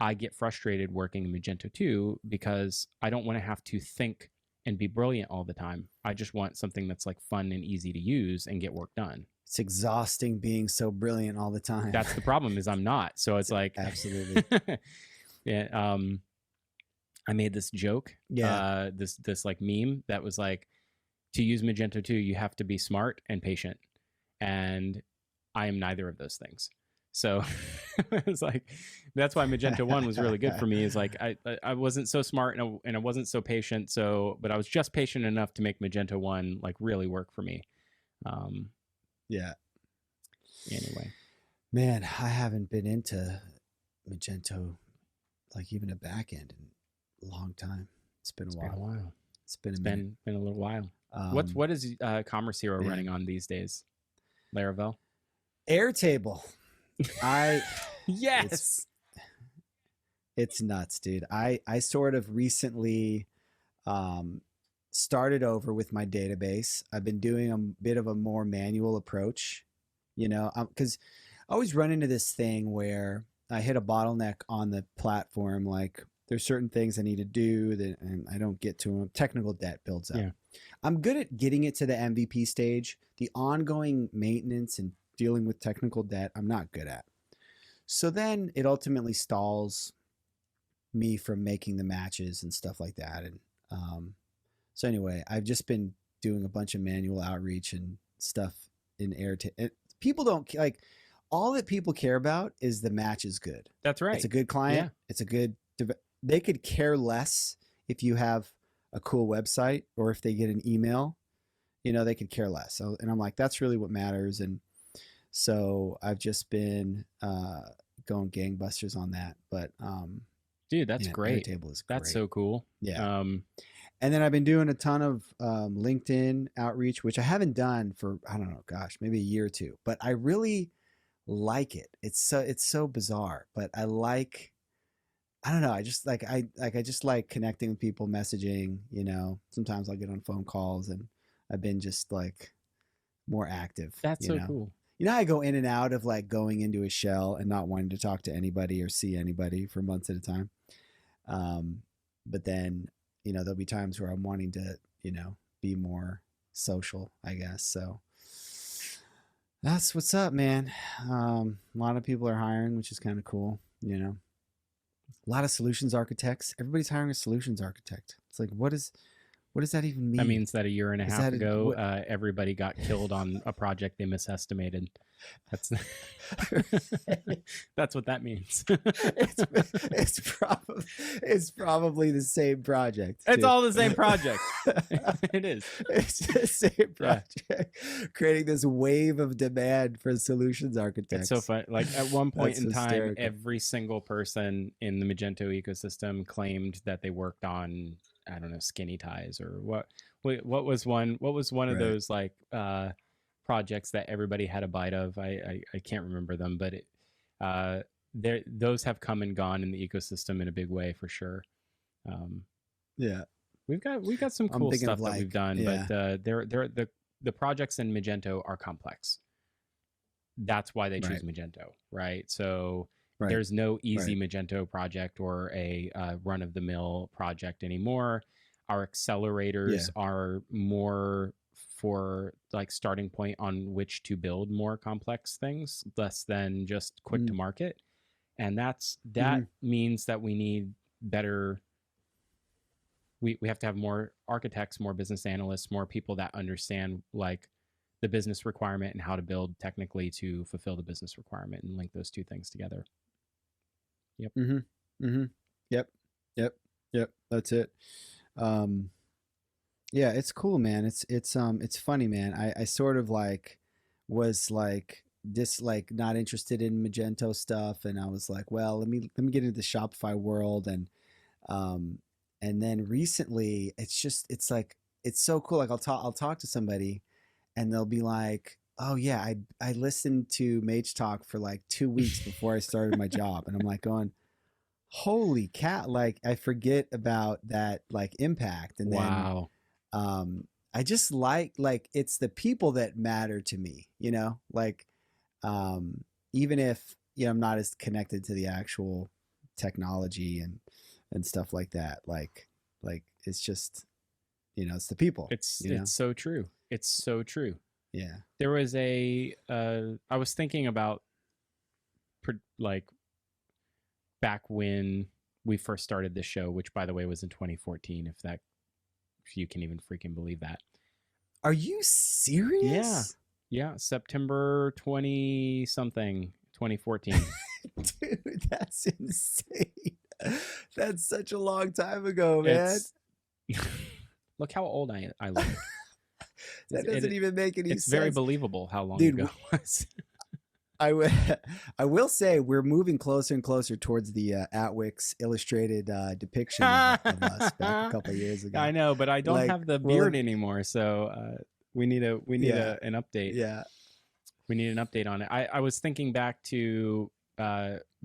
I get frustrated working in Magento 2 because I don't want to have to think and be brilliant all the time. I just want something that's like fun and easy to use and get work done. It's exhausting being so brilliant all the time. That's the problem, is I'm not. So it's like, absolutely. Yeah. I made this joke, this like meme that was like, to use Magento 2, you have to be smart and patient. And I am neither of those things. So it's like, that's why Magento 1 was really good for me, is like, I wasn't so smart and I wasn't so patient. But I was just patient enough to make Magento 1 like really work for me. Yeah. Anyway. Man, I haven't been into Magento, like even a back end, in a long time. It's been a while. It's been a little while. What is Commerce Hero running on these days? Laravel? Airtable. Yes. It's nuts, dude. I sort of recently started over with my database. I've been doing a bit of a more manual approach, because I always run into this thing where I hit a bottleneck on the platform. Like, there's certain things I need to do and I don't get to them. Technical debt builds up. Yeah. I'm good at getting it to the MVP stage. The ongoing maintenance and dealing with technical debt, I'm not good at. So then it ultimately stalls me from making the matches and stuff like that. And so anyway, I've just been doing a bunch of manual outreach and stuff in Airtable. People don't like, all that people care about is the match is good. That's right. It's a good client. Yeah. It's a good, they could care less if you have a cool website or if they get an email, they could care less. So, and I'm like, that's really what matters. And so I've just been going gangbusters on that. But dude, that's great. Airtable is great. That's so cool. Yeah. And then I've been doing a ton of LinkedIn outreach, which I haven't done for, I don't know, gosh, maybe a year or two. But I really like it. It's so bizarre, but I don't know. I just like connecting with people, messaging, sometimes I'll get on phone calls, and I've been just like more active. That's so cool. I go in and out of like going into a shell and not wanting to talk to anybody or see anybody for months at a time. But then you know, there'll be times where I'm wanting to, you know, be more social, I guess. So that's what's up, man. A lot of people are hiring, which is kind of cool, you know. A lot of solutions architects. Everybody's hiring a solutions architect. It's like, what does that even mean? That means that a year and a half ago, what? Everybody got killed on a project they misestimated. That's that's what that means. It's probably the same project. It's all the same project. It is. It's the same project, creating this wave of demand for solutions architects. It's so fun. Like at one point That's in time, hysterical. every single person in the Magento ecosystem claimed that they worked on, I don't know, skinny ties or what was one of those like projects that everybody had a bite of. I can't remember them, but those have come and gone in the ecosystem in a big way for sure. Yeah, we've got some cool stuff that we've done, yeah. but the projects in Magento are complex. That's why they choose Magento, right? So there's no easy Magento project or a run-of-the-mill project anymore. Our accelerators are more for like starting point on which to build more complex things, less than just quick to market. And that means that we need better. We have to have more architects, more business analysts, more people that understand like the business requirement and how to build technically to fulfill the business requirement and link those two things together. Yep. Yep. That's it. Yeah, it's cool, man. It's funny, man. I sort of like was like not interested in Magento stuff, and I was like, well, let me get into the Shopify world, and then recently it's like it's so cool. Like I'll talk to somebody, and they'll be like, oh yeah, I listened to Mage Talk for like 2 weeks before I started my job, and I'm like going, holy cat! Like I forget about that like impact, and wow. then I just like it's the people that matter to me, you know, like even if you know I'm not as connected to the actual technology and stuff like that, like it's just, you know, it's the people. It's so true. It's so true. Yeah. There was I was thinking about like back when we first started this show, which by the way was in 2014, if you can even freaking believe that. Are you serious? Yeah. September 20 something, 2014. Dude, that's insane. That's such a long time ago, man. Look how old I look. That doesn't even make any sense. It's very believable how long ago it was. I will say we're moving closer and closer towards the Atwix illustrated depiction of us back a couple of years ago. I know, but I don't have the beard anymore, so we need an update. Yeah, we need an update on it. I was thinking back to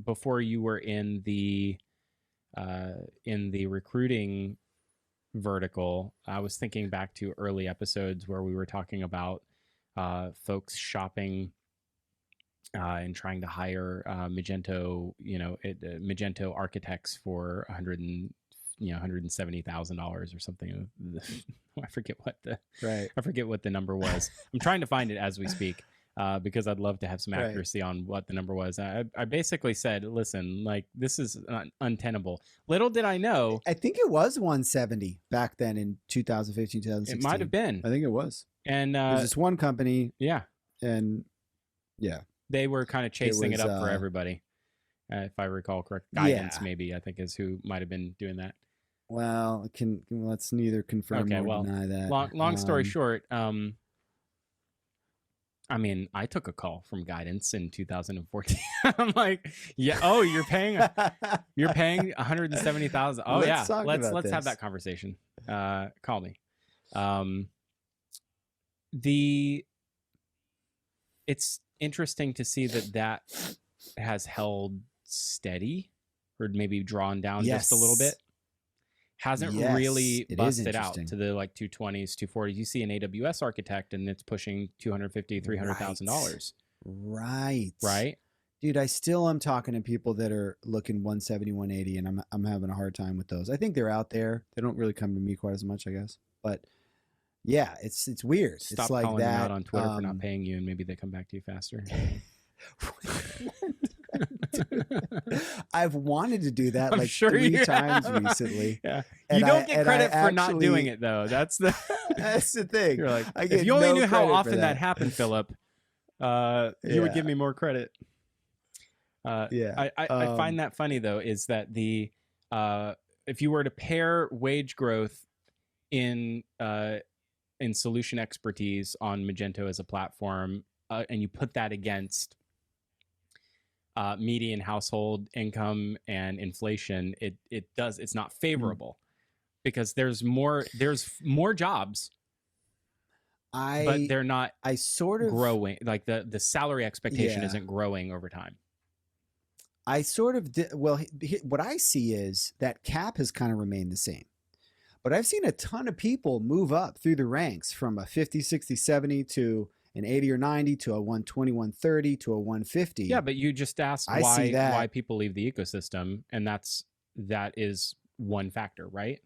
before you were in the recruiting vertical. I was thinking back to early episodes where we were talking about folks shopping and trying to hire Magento, Magento architects for $170,000 or something. I forget what the number was. I'm trying to find it as we speak because I'd love to have some accuracy on what the number was. I basically said, listen, like this is untenable. Little did I know. I think it was 170 back then in 2015, 2016. It might have been. I think it was. And there's this one company. Yeah. And yeah. They were kind of chasing it up for everybody, if I recall correct. Guidance, maybe, I think, is who might have been doing that. Well, let's neither confirm nor deny that. Long story short, I mean, I took a call from Guidance in 2014. I'm like, yeah, oh, you're paying $170,000. Oh, let's have that conversation. Call me. It's interesting to see that has held steady or maybe drawn down just a little bit. Hasn't really busted out to the like 220s, 240s. You see an AWS architect and it's pushing $250,000, $300,000. Right. Right. Dude, I still am talking to people that are looking 170, 180, and I'm having a hard time with those. I think they're out there. They don't really come to me quite as much, I guess. But yeah, it's weird. Stop it's like calling that. them out on Twitter for not paying you, and maybe they come back to you faster. I've wanted to do that I'm like sure 3 you times have. recently. Yeah. And You don't get credit for not actually, doing it, though. That's the that's the thing. You're like, I get if you only no knew how credit for often that happened, Philip, you would give me more credit. Yeah. I find that funny, though, is that the if you were to pair wage growth in solution expertise on Magento as a platform, and you put that against median household income and inflation, it's not favorable because there's more jobs, but they're not growing. Like the salary expectation isn't growing over time. I sort of did. Well, what I see is that cap has kind of remained the same. But I've seen a ton of people move up through the ranks from a 50, 60, 70 to an 80 or 90 to a 120, 130 to a 150. Yeah, but you just asked why people leave the ecosystem, and that is one factor, right?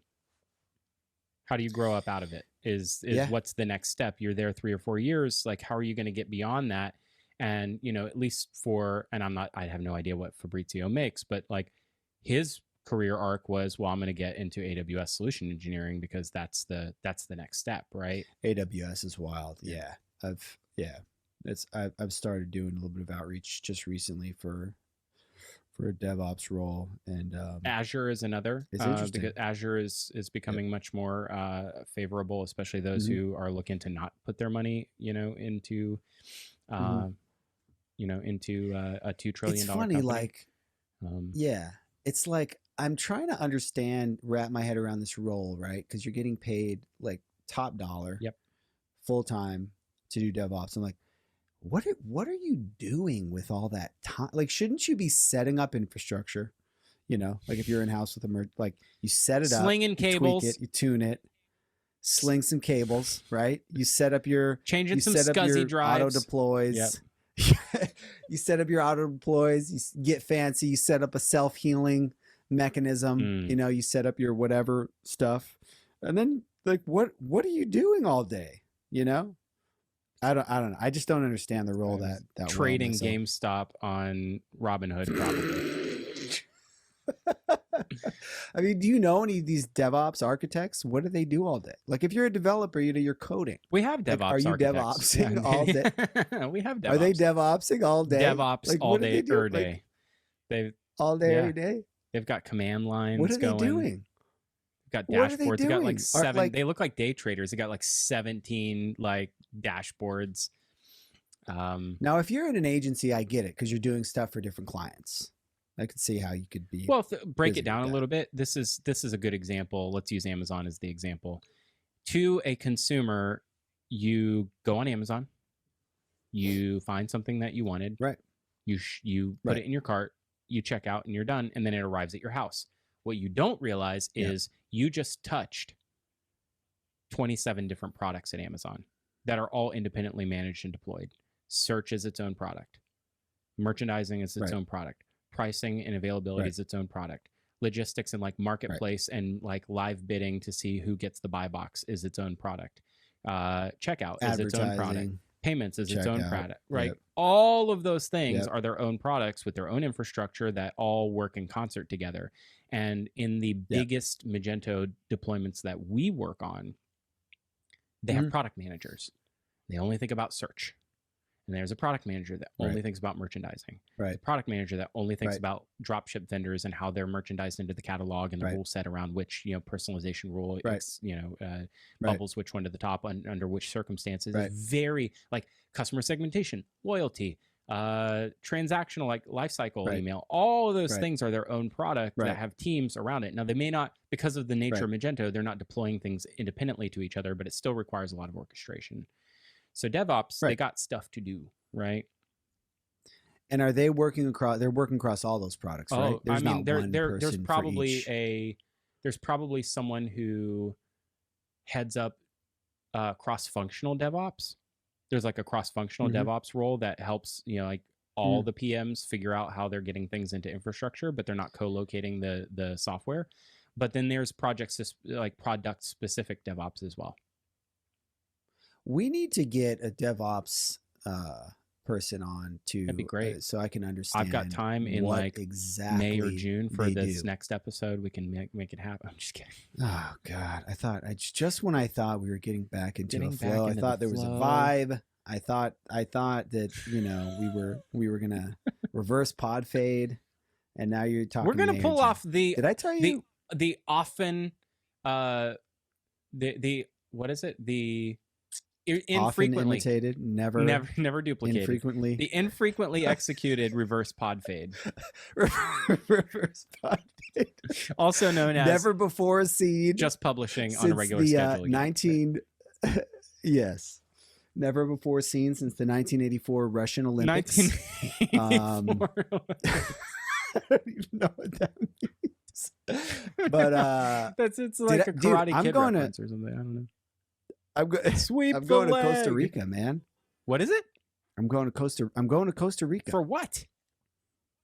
How do you grow up out of it? Is what's the next step? You're there 3 or 4 years. Like, how are you going to get beyond that? And, at least I have no idea what Fabrizio makes, but like his career arc was, well, I'm going to get into AWS solution engineering because that's the next step, right? AWS is wild. Yeah. I've started doing a little bit of outreach just recently for a DevOps role, and Azure is another. It's interesting because Azure is becoming much more favorable, especially those who are looking to not put their money, into into a $2 trillion. It's funny, company. like, it's like I'm trying to wrap my head around this role, right? Because you're getting paid like top dollar, full time to do DevOps. I'm like, what are you doing with all that time? Like, shouldn't you be setting up infrastructure? Like if you're in house with like you set it up, slinging cables, tweak it, you tune it, sling some cables, right? You set up your changing some SCSI drives, auto deploys. Yep. You set up your auto deploys. You get fancy. You set up a self-healing mechanism. You set up your whatever stuff, and then like what are you doing all day? I don't know. I just don't understand the role that trading GameStop on Robinhood probably. I mean, do you know any of these DevOps architects? What do they do all day? Like, if you're a developer, you're coding. We have DevOps. Like, are you architects. DevOpsing all day? We have DevOps. Are they DevOpsing all day? DevOps like, all day, every like, day. They've all day, every day. They've got command lines. What are going. they doing? They've got dashboards. They got like 7. They look like day traders. They got like 17 like dashboards. Now, if you're in an agency, I get it because you're doing stuff for different clients. I could see how you could be. Well, break it down a little bit. This is a good example. Let's use Amazon as the example. To a consumer, you go on Amazon, you find something that you wanted, right? You put it in your cart, you check out, and you're done, and then it arrives at your house. What you don't realize is you just touched 27 different products at Amazon that are all independently managed and deployed. Search is its own product. Merchandising is its own product. Pricing and availability is its own product. Logistics and like marketplace and like live bidding to see who gets the buy box is its own product. Checkout is its own product. Payments is its own product, right? Yep. All of those things are their own products with their own infrastructure that all work in concert together. And in the biggest Magento deployments that we work on, they have product managers. They only think about search. And there's a product manager that only thinks about merchandising. Right. A product manager that only thinks about dropship vendors and how they're merchandised into the catalog and the rule set around which, personalization rule, bubbles which one to the top under which circumstances. Very like customer segmentation, loyalty, transactional, like lifecycle email. All of those things are their own product that have teams around it. Now, they may not, because of the nature of Magento, they're not deploying things independently to each other, but it still requires a lot of orchestration. So DevOps, they got stuff to do, right? And are they working across? They're working across all those products, right? There's there's probably someone who heads up cross-functional DevOps. There's like a cross-functional DevOps role that helps, like all the PMs figure out how they're getting things into infrastructure, but they're not co-locating the software. But then there's like product specific DevOps as well. We need to get a DevOps person on to. That'd be great. So I can understand. I've got time in like exactly May or June for this next episode. We can make it happen. I'm just kidding. Oh God, just when I thought we were getting back into a flow, I thought there was a vibe. I thought that, you know, we were gonna reverse pod fade, and now you're talking. We're gonna pull off the. Did I tell you the often the what is it, the infrequently often imitated, never duplicated, the infrequently executed reverse pod fade, reverse pod fade, also known as never before seen, just publishing on a regular schedule. Yes, never before seen since the 1984 Russian Olympics. 1984. I don't even know what that means, but it's like a Karate Kid reference or something. I don't know. I'm going to Costa Rica, man. What is it? I'm going to Costa Rica. For what?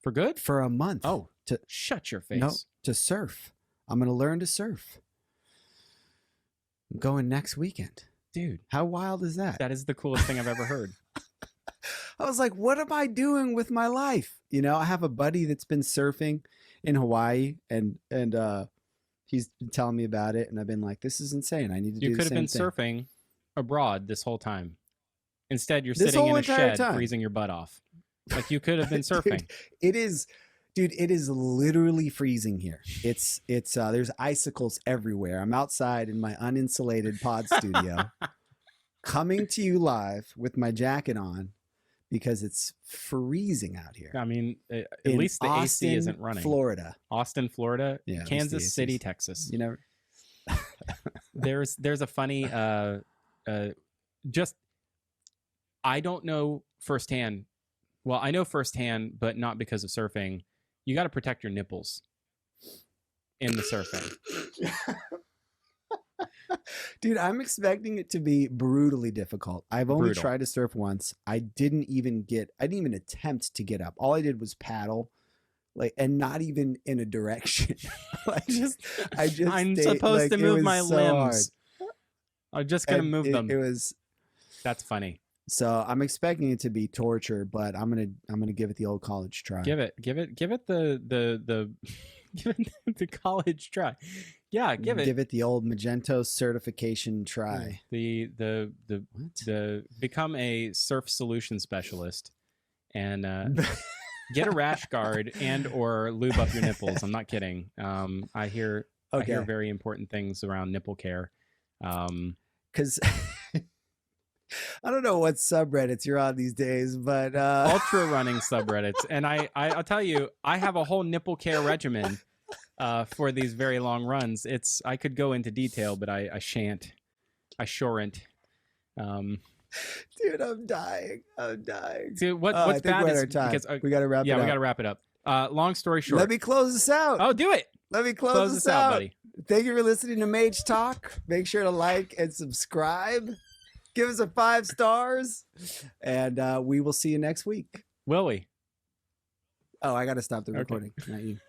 For good? For a month. Oh, to shut your face. No, to surf. I'm going to learn to surf. I'm going next weekend. Dude, how wild is that? That is the coolest thing I've ever heard. I was like, what am I doing with my life? You know, I have a buddy that's been surfing in Hawaii, and he's been telling me about it, and I've been like, this is insane. I need to do the same thing. You could have been surfing abroad this whole time. Instead, you're sitting in a shed freezing your butt off. Like, you could have been surfing. It is literally freezing here. It's there's icicles everywhere. I'm outside in my uninsulated pod studio, coming to you live with my jacket on because it's freezing out here. I mean, at least the AC isn't running. Austin, Florida, yeah, Kansas City, Texas. You never. There's a funny I don't know firsthand. Well, I know firsthand, but not because of surfing. You got to protect your nipples in the surfing. Dude, I'm expecting it to be brutally difficult. I've only tried to surf once. I didn't even attempt to get up. All I did was paddle, and not even in a direction. I'm supposed to move my limbs. I'm just gonna move them. That's funny. So I'm expecting it to be torture, but I'm gonna give it the old college try. Give it the college try. Yeah, give it the old Magento certification try. The become a surf solution specialist and get a rash guard and or lube up your nipples. I'm not kidding. I hear very important things around nipple care. Because I don't know what subreddits you're on these days, but ultra running subreddits, and I'll tell you, I have a whole nipple care regimen for these very long runs. I could go into detail, but I shan't. I shan't. Dude, I'm dying. See, what's bad is because we got to wrap it up. Yeah, we got to wrap it up. Long story short. Let me close this out. Oh, do it. Let me close this out, buddy. Thank you for listening to Mage Talk. Make sure to like and subscribe. Give us a 5 stars, and we will see you next week. Will we? Oh, I got to stop the recording. Not you.